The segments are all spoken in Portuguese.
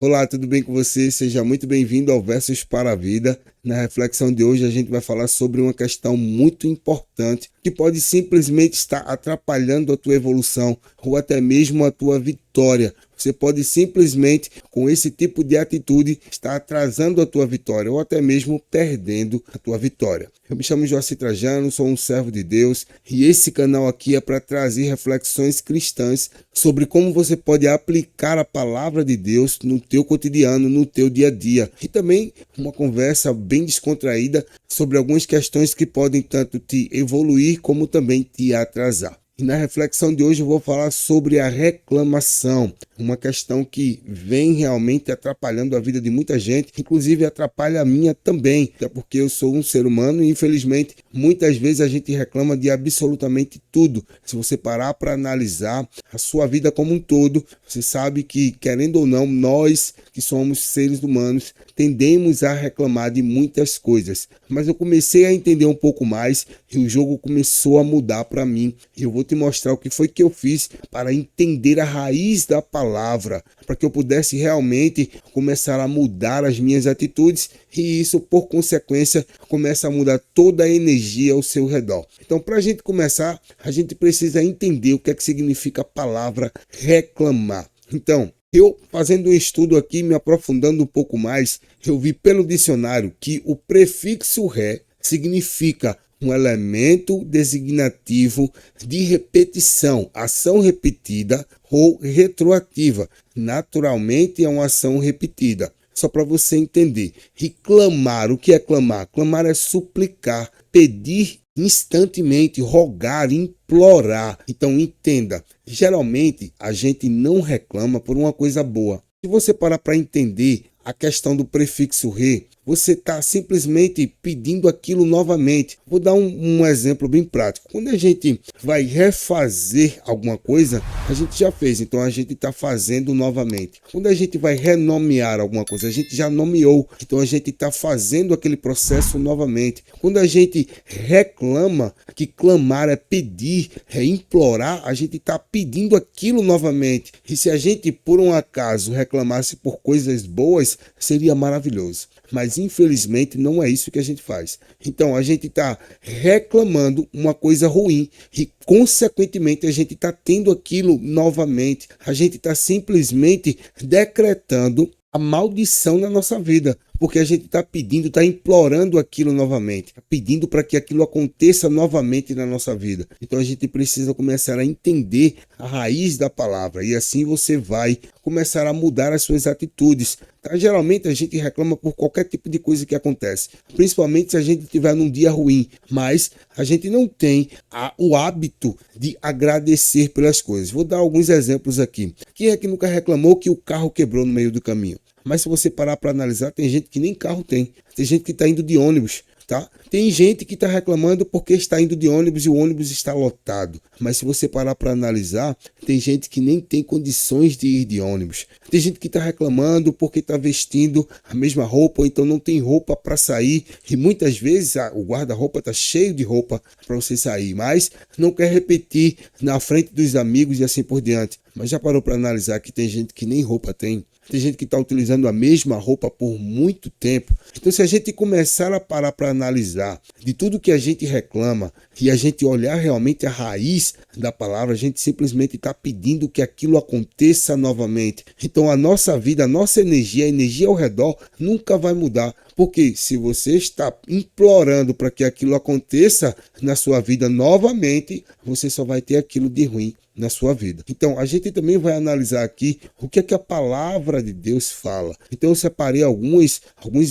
Olá, tudo bem com você? Seja muito bem-vindo ao Versos para a Vida. Na reflexão de hoje, a gente vai falar sobre uma questão muito importante que pode simplesmente estar atrapalhando a tua evolução ou até mesmo a tua vitória. Você pode simplesmente, com esse tipo de atitude, estar atrasando a tua vitória ou até mesmo perdendo a tua vitória. Eu me chamo Joaci Trajano, sou um servo de Deus e esse canal aqui é para trazer reflexões cristãs sobre como você pode aplicar a palavra de Deus no teu cotidiano, no teu dia a dia. E também uma conversa bem descontraída sobre algumas questões que podem tanto te evoluir como também te atrasar. E na reflexão de hoje eu vou falar sobre a reclamação, uma questão que vem realmente atrapalhando a vida de muita gente, inclusive atrapalha a minha também, até porque eu sou um ser humano e infelizmente muitas vezes a gente reclama de absolutamente tudo. Se você parar para analisar a sua vida como um todo, você sabe que, querendo ou não, nós que somos seres humanos tendemos a reclamar de muitas coisas. Mas eu comecei a entender um pouco mais e o jogo começou a mudar para mim. Eu vou te mostrar o que foi que eu fiz para entender a raiz da palavra, para que eu pudesse realmente começar a mudar as minhas atitudes e isso, por consequência, começa a mudar toda a energia ao seu redor. Então, para a gente começar, a gente precisa entender o que é que significa a palavra reclamar. Então, eu fazendo um estudo aqui, me aprofundando um pouco mais, eu vi pelo dicionário que o prefixo ré significa um elemento designativo de repetição, ação repetida ou retroativa. Naturalmente é uma ação repetida. Só para você entender. E clamar, o que é clamar? Clamar é suplicar, pedir instantemente, rogar, implorar. Então entenda, geralmente a gente não reclama por uma coisa boa. Se você parar para entender a questão do prefixo re, você está simplesmente pedindo aquilo novamente. Vou dar um exemplo bem prático. Quando a gente vai refazer alguma coisa, a gente já fez, então a gente está fazendo novamente. Quando a gente vai renomear alguma coisa, a gente já nomeou, então a gente está fazendo aquele processo novamente. Quando a gente reclama, que clamar é pedir, é implorar, a gente está pedindo aquilo novamente. E se a gente, por um acaso, reclamasse por coisas boas, seria maravilhoso. Mas infelizmente não é isso que a gente faz. Então a gente está reclamando uma coisa ruim e consequentemente a gente está tendo aquilo novamente. A gente está simplesmente decretando a maldição na nossa vida. Porque a gente está pedindo, está implorando aquilo novamente, pedindo para que aquilo aconteça novamente na nossa vida. Então a gente precisa começar a entender a raiz da palavra e assim você vai começar a mudar as suas atitudes. Tá? Geralmente a gente reclama por qualquer tipo de coisa que acontece, principalmente se a gente estiver num dia ruim, mas a gente não tem o hábito de agradecer pelas coisas. Vou dar alguns exemplos aqui. Quem é que nunca reclamou que o carro quebrou no meio do caminho? Mas se você parar para analisar, tem gente que nem carro tem. Tem gente que está indo de ônibus, tá? Tem gente que está reclamando porque está indo de ônibus e o ônibus está lotado. Mas se você parar para analisar, tem gente que nem tem condições de ir de ônibus. Tem gente que está reclamando porque está vestindo a mesma roupa ou então não tem roupa para sair. E muitas vezes o guarda-roupa está cheio de roupa para você sair, mas não quer repetir na frente dos amigos e assim por diante. Mas já parou para analisar que tem gente que nem roupa tem? Tem gente que está utilizando a mesma roupa por muito tempo. Então, se a gente começar a parar para analisar de tudo que a gente reclama e a gente olhar realmente a raiz da palavra, a gente simplesmente está pedindo que aquilo aconteça novamente. Então, a nossa vida, a nossa energia, a energia ao redor nunca vai mudar. Porque se você está implorando para que aquilo aconteça na sua vida novamente, você só vai ter aquilo de ruim na sua vida. Então, a gente também vai analisar aqui o que é que a palavra de Deus fala. Então, eu separei alguns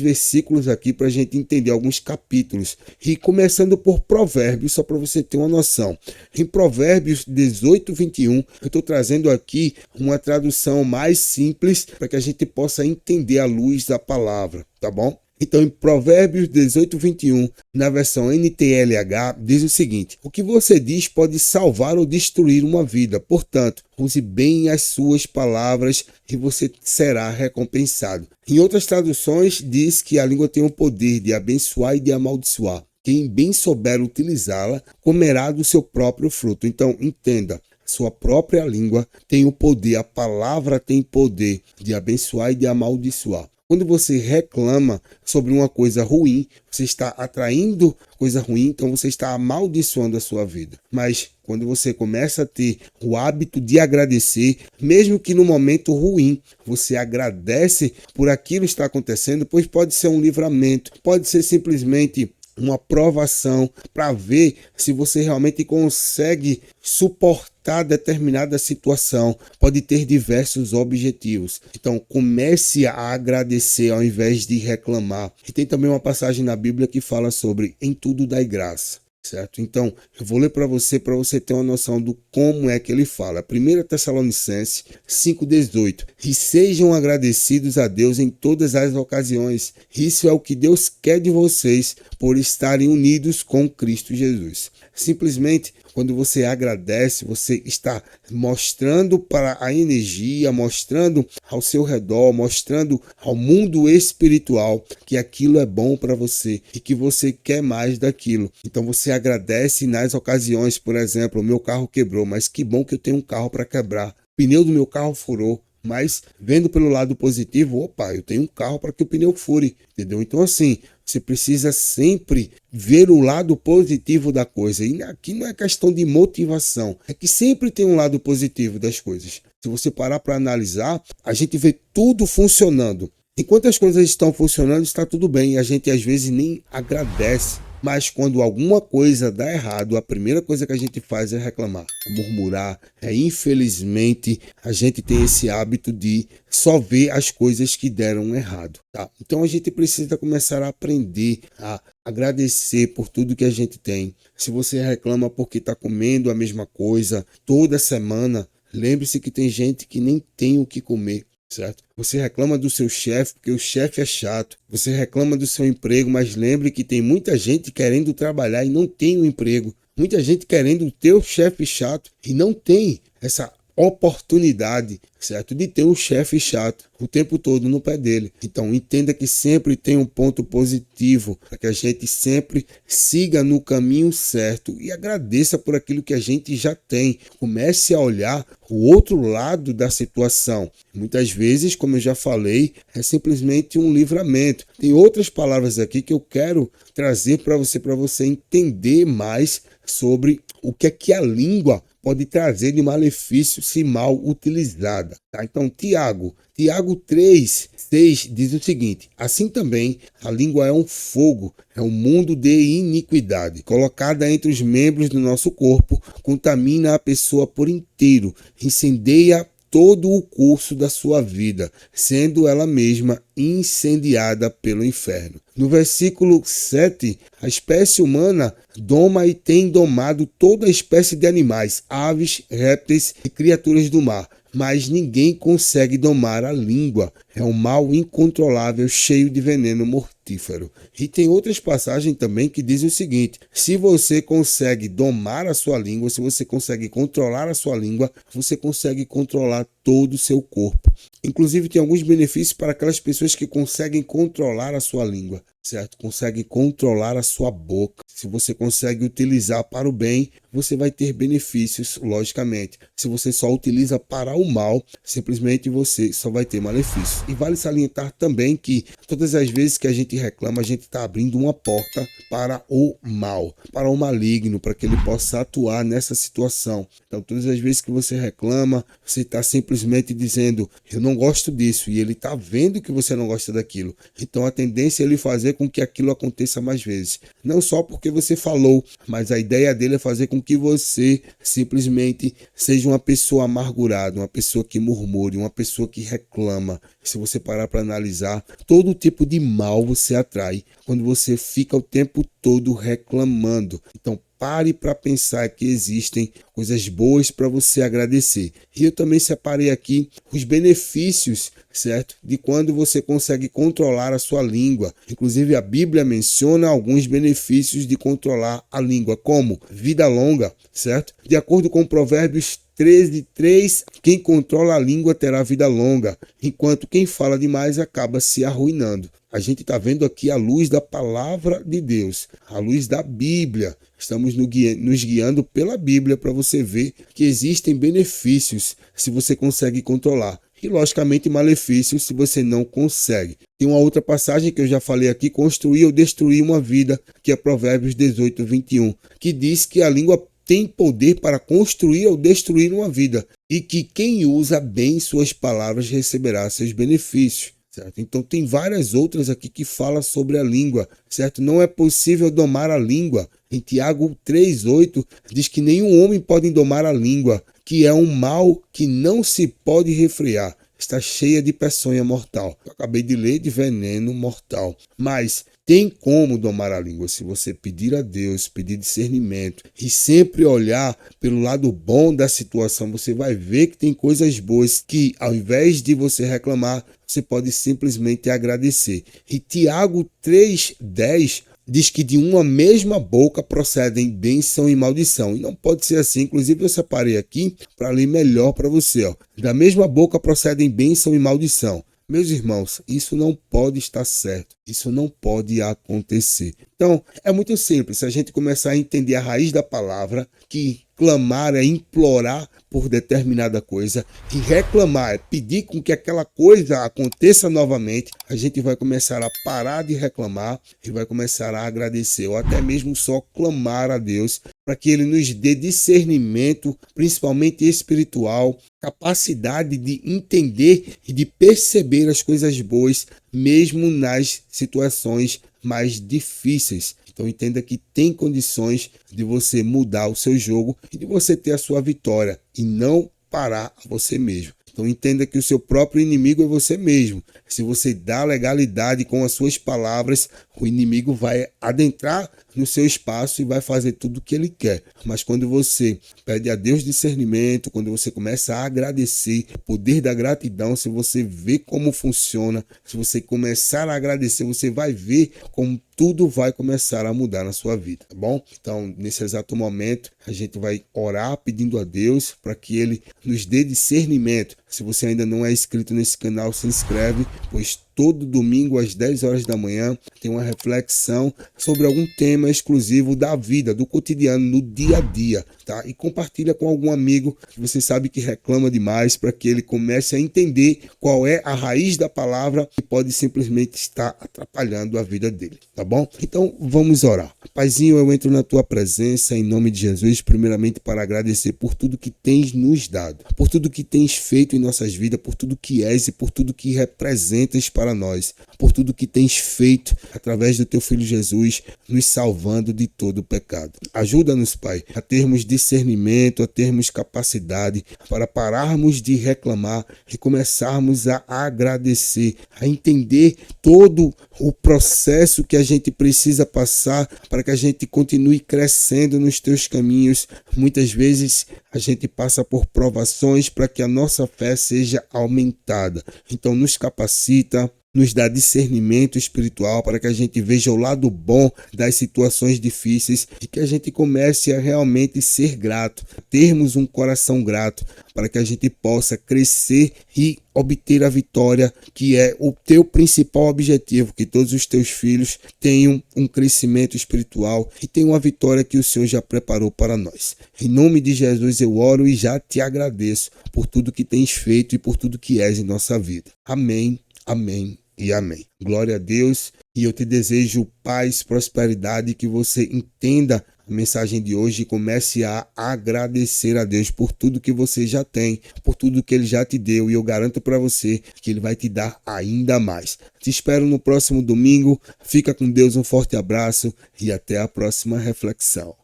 versículos aqui para a gente entender, alguns capítulos. E começando por Provérbios, só para você ter uma noção. Em Provérbios 18, 21, eu estou trazendo aqui uma tradução mais simples para que a gente possa entender a luz da palavra, tá bom? Então, em Provérbios 18, 21, na versão NTLH, diz o seguinte: o que você diz pode salvar ou destruir uma vida. Portanto, use bem as suas palavras e você será recompensado. Em outras traduções, diz que a língua tem o poder de abençoar e de amaldiçoar. Quem bem souber utilizá-la, comerá do seu próprio fruto. Então, entenda. sua própria língua tem o poder, a palavra tem poder de abençoar e de amaldiçoar. Quando você reclama sobre uma coisa ruim, você está atraindo coisa ruim, então você está amaldiçoando a sua vida. Mas quando você começa a ter o hábito de agradecer, mesmo que no momento ruim, você agradece por aquilo que está acontecendo, pois pode ser um livramento, pode ser simplesmente uma provação para ver se você realmente consegue suportar determinada situação. Pode ter diversos objetivos. Então comece a agradecer ao invés de reclamar. E tem também uma passagem na Bíblia que fala sobre em tudo dai graça. Certo? Então, eu vou ler para você ter uma noção do como é que ele fala. 1 Tessalonicenses 5,18. E sejam agradecidos a Deus em todas as ocasiões. Isso é o que Deus quer de vocês por estarem unidos com Cristo Jesus. Simplesmente, quando você agradece, você está mostrando para a energia, mostrando ao seu redor, mostrando ao mundo espiritual que aquilo é bom para você e que você quer mais daquilo. Então você agradece nas ocasiões, por exemplo, o meu carro quebrou, mas que bom que eu tenho um carro para quebrar. O pneu do meu carro furou. Mas vendo pelo lado positivo, opa, eu tenho um carro para que o pneu fure, entendeu? Então assim, você precisa sempre ver o lado positivo da coisa. E aqui não é questão de motivação, é que sempre tem um lado positivo das coisas. Se você parar para analisar, a gente vê tudo funcionando. Enquanto as coisas estão funcionando, está tudo bem. E a gente às vezes nem agradece. Mas quando alguma coisa dá errado, a primeira coisa que a gente faz é reclamar, é murmurar. Infelizmente, a gente tem esse hábito de só ver as coisas que deram errado. Tá? Então a gente precisa começar a aprender a agradecer por tudo que a gente tem. Se você reclama porque está comendo a mesma coisa toda semana, lembre-se que tem gente que nem tem o que comer. Certo? Você reclama do seu chefe porque o chefe é chato. Você reclama do seu emprego, mas lembre que tem muita gente querendo trabalhar e não tem um emprego. Muita gente querendo ter o chefe chato e não tem essa oportunidade, certo? De ter um chefe chato o tempo todo no pé dele. Então entenda que sempre tem um ponto positivo para que a gente sempre siga no caminho certo e agradeça por aquilo que a gente já tem. Comece a olhar o outro lado da situação. Muitas vezes, como eu já falei, é simplesmente um livramento. Tem outras palavras aqui que eu quero trazer para você entender mais sobre o que é que a língua pode trazer de malefício se mal utilizada. Tá? Então, Tiago 3,6 diz o seguinte: assim também a língua é um fogo, é um mundo de iniquidade. Colocada entre os membros do nosso corpo, contamina a pessoa por inteiro, incendeia todo o curso da sua vida, sendo ela mesma incendiada pelo inferno. No versículo 7, a espécie humana doma e tem domado toda a espécie de animais, aves, répteis e criaturas do mar. Mas ninguém consegue domar a língua. É um mal incontrolável, cheio de veneno mortífero. E tem outras passagens também que dizem o seguinte: se você consegue domar a sua língua, se você consegue controlar a sua língua, você consegue controlar todo o seu corpo. Inclusive tem alguns benefícios para aquelas pessoas que conseguem controlar a sua língua, certo? Consegue controlar a sua boca. Se você consegue utilizar para o bem, você vai ter benefícios, logicamente. Se você só utiliza para o mal, simplesmente você só vai ter malefícios. E vale salientar também que todas as vezes que a gente reclama, a gente está abrindo uma porta para o mal, para o maligno, para que ele possa atuar nessa situação. Então, todas as vezes que você reclama, você está simplesmente dizendo: eu não gosto disso, e ele está vendo que você não gosta daquilo. Então, a tendência é ele fazer com que aquilo aconteça mais vezes. Não só porque você falou, mas a ideia dele é fazer com que você simplesmente seja uma pessoa amargurada, uma pessoa que murmure, uma pessoa que reclama. Se você parar para analisar, todo tipo de mal você atrai quando você fica o tempo todo reclamando. Então, pare para pensar que existem coisas boas para você agradecer. E eu também separei aqui os benefícios, certo? De quando você consegue controlar a sua língua. Inclusive a Bíblia menciona alguns benefícios de controlar a língua, como vida longa, certo? De acordo com Provérbios 13:3, quem controla a língua terá vida longa, enquanto quem fala demais acaba se arruinando. a gente está vendo aqui a luz da palavra de Deus, a luz da Bíblia. Estamos nos guiando pela Bíblia para você ver que existem benefícios se você consegue controlar. E, logicamente, malefícios se você não consegue. Tem uma outra passagem que eu já falei aqui, construir ou destruir uma vida, que é Provérbios 18, 21, que diz que a língua tem poder para construir ou destruir uma vida e que quem usa bem suas palavras receberá seus benefícios. Certo? Então tem várias outras aqui que falam sobre a língua, certo? Não é possível domar a língua. Em Tiago 3,8 diz que nenhum homem pode domar a língua, que é um mal que não se pode refrear. Está cheia de peçonha mortal. Eu acabei de ler de veneno mortal. Mas tem como domar a língua se você pedir a Deus, pedir discernimento e sempre olhar pelo lado bom da situação. Você vai ver que tem coisas boas que, ao invés de você reclamar, você pode simplesmente agradecer. E Tiago 3,10 diz que de uma mesma boca procedem bênção e maldição. E não pode ser assim. Inclusive eu separei aqui para ler melhor para você. Da mesma boca procedem bênção e maldição. Meus irmãos, isso não pode estar certo. Isso não pode acontecer. Então, é muito simples. Se a gente começar a entender a raiz da palavra, que clamar é implorar por determinada coisa e reclamar é pedir com que aquela coisa aconteça novamente, a gente vai começar a parar de reclamar e vai começar a agradecer ou até mesmo só clamar a Deus para que Ele nos dê discernimento, principalmente espiritual, capacidade de entender e de perceber as coisas boas, mesmo nas situações mais difíceis. Então entenda que tem condições de você mudar o seu jogo e de você ter a sua vitória e não parar a você mesmo. Então entenda que o seu próprio inimigo é você mesmo. Se você dá legalidade com as suas palavras, o inimigo vai adentrar no seu espaço e vai fazer tudo o que ele quer. Mas quando você pede a Deus discernimento, quando você começa a agradecer, o poder da gratidão, se você vê como funciona, se você começar a agradecer, você vai ver como tudo vai começar a mudar na sua vida, tá bom? Então, nesse exato momento, a gente vai orar pedindo a Deus para que Ele nos dê discernimento. Se você ainda não é inscrito nesse canal, se inscreve, pois todo domingo às 10 horas da manhã tem uma reflexão sobre algum tema exclusivo da vida, do cotidiano, no dia a dia, tá? E compartilha com algum amigo que você sabe que reclama demais para que ele comece a entender qual é a raiz da palavra que pode simplesmente estar atrapalhando a vida dele, tá bom? Então vamos orar. Paizinho, eu entro na tua presença em nome de Jesus, primeiramente para agradecer por tudo que tens nos dado, por tudo que tens feito em nossas vidas, por tudo que és e por tudo que representas para nós, por tudo que tens feito através do teu Filho Jesus, nos salvando de todo o pecado. Ajuda-nos, Pai, a termos discernimento, a termos capacidade para pararmos de reclamar e começarmos a agradecer, a entender todo o processo que a gente precisa passar para que a gente continue crescendo nos teus caminhos. Muitas vezes a gente passa por provações para que a nossa fé seja aumentada. Então nos capacita, nos dá discernimento espiritual para que a gente veja o lado bom das situações difíceis e que a gente comece a realmente ser grato, termos um coração grato para que a gente possa crescer e obter a vitória, que é o teu principal objetivo, que todos os teus filhos tenham um crescimento espiritual e tenham a vitória que o Senhor já preparou para nós. Em nome de Jesus eu oro e já te agradeço por tudo que tens feito e por tudo que és em nossa vida. Amém, amém e amém. Glória a Deus, e eu te desejo paz, prosperidade, que você entenda a mensagem de hoje e comece a agradecer a Deus por tudo que você já tem, por tudo que Ele já te deu, e eu garanto para você que Ele vai te dar ainda mais. Te espero no próximo domingo, fica com Deus, um forte abraço e até a próxima reflexão.